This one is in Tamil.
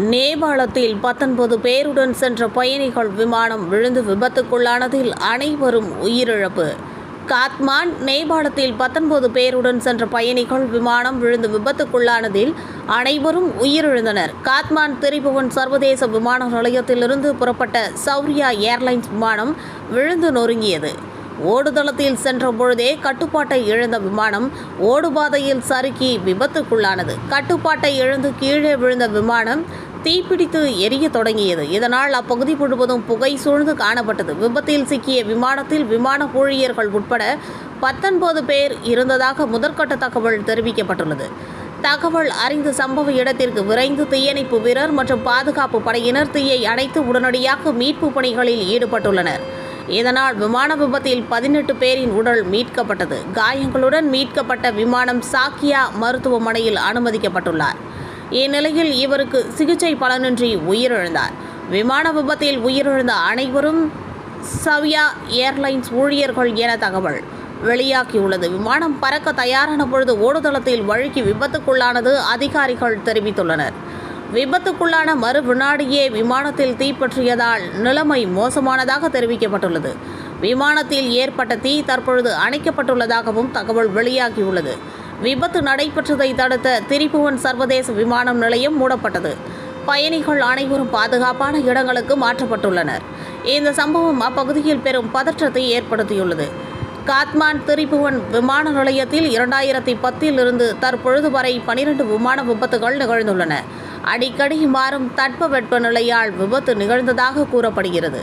நேபாளத்தில் 19 பேருடன் சென்ற பயணிகள் விமானம் விழுந்து விபத்துக்குள்ளானதில் அனைவரும் உயிரிழப்பு. காத்மாண்ட் நேபாளத்தில் 19 பேருடன் சென்ற பயணிகள் விமானம் விழுந்து விபத்துக்குள்ளானதில் அனைவரும் உயிரிழந்தனர். காத்மாண்ட் திரிபுவன் சர்வதேச விமான நிலையத்திலிருந்து புறப்பட்ட சௌரியா ஏர்லைன்ஸ் விமானம் விழுந்து நொறுங்கியது. ஓடுதளத்தில் சென்ற பொழுதே கட்டுப்பாட்டை இழந்த விமானம் ஓடுபாதையில் சறுக்கி விபத்துக்குள்ளானது. கட்டுப்பாட்டை இழந்து கீழே விழுந்த விமானம் தீப்பிடித்து எரிய தொடங்கியது. இதனால் அப்பகுதி முழுவதும் புகை சூழ்ந்து காணப்பட்டது. விபத்தில் சிக்கிய விமானத்தில் விமான ஊழியர்கள் உட்பட 19 பேர் இருந்ததாக முதற்கட்ட தகவல் தெரிவிக்கப்பட்டுள்ளது. தகவல் அறிந்த சம்பவ இடத்திற்கு விரைந்து தீயணைப்பு வீரர் மற்றும் பாதுகாப்பு படையினர் தீயை அணைத்து உடனடியாக மீட்பு பணிகளில் ஈடுபட்டுள்ளனர். இதனால் விமான விபத்தில் 18 பேரின் உடல் மீட்கப்பட்டது. காயங்களுடன் மீட்கப்பட்ட விமானம் சாக்கியா மருத்துவமனையில் அனுமதிக்கப்பட்டுள்ளார். இந்நிலையில் இவருக்கு சிகிச்சை பலனின்றி உயிரிழந்தார். விமான விபத்தில் உயிரிழந்த அனைவரும் சவ்யா ஏர்லைன்ஸ் ஊழியர்கள் என தகவல் வெளியாகியுள்ளது. விமானம் பறக்க தயாரான பொழுது ஓடுதளத்தில் வழுக்கி விபத்துக்குள்ளானது அதிகாரிகள் தெரிவித்துள்ளனர். விபத்துக்குள்ளான மறு வினாடியே விமானத்தில் தீப்பற்றியதால் நிலைமை மோசமானதாக தெரிவிக்கப்பட்டுள்ளது. விமானத்தில் ஏற்பட்ட தீ தற்பொழுது அணைக்கப்பட்டுள்ளதாகவும் தகவல் வெளியாகியுள்ளது. விபத்து நடைபெற்றதை தடுத்த திரிபுவன் சர்வதேச விமான நிலையம் மூடப்பட்டது. பயணிகள் அனைவரும் பாதுகாப்பான இடங்களுக்கு மாற்றப்பட்டுள்ளனர். இந்த சம்பவம் அப்பகுதியில் பெரும் பதற்றத்தை ஏற்படுத்தியுள்ளது. காத்மாண்ட் திரிபுவன் விமான நிலையத்தில் 2010 இருந்து தற்பொழுது வரை 12 விமான விபத்துகள் நிகழ்ந்துள்ளன. அடிக்கடி மாறும் தட்பவெப்ப நிலையால் விபத்து நிகழ்ந்ததாக கூறப்படுகிறது.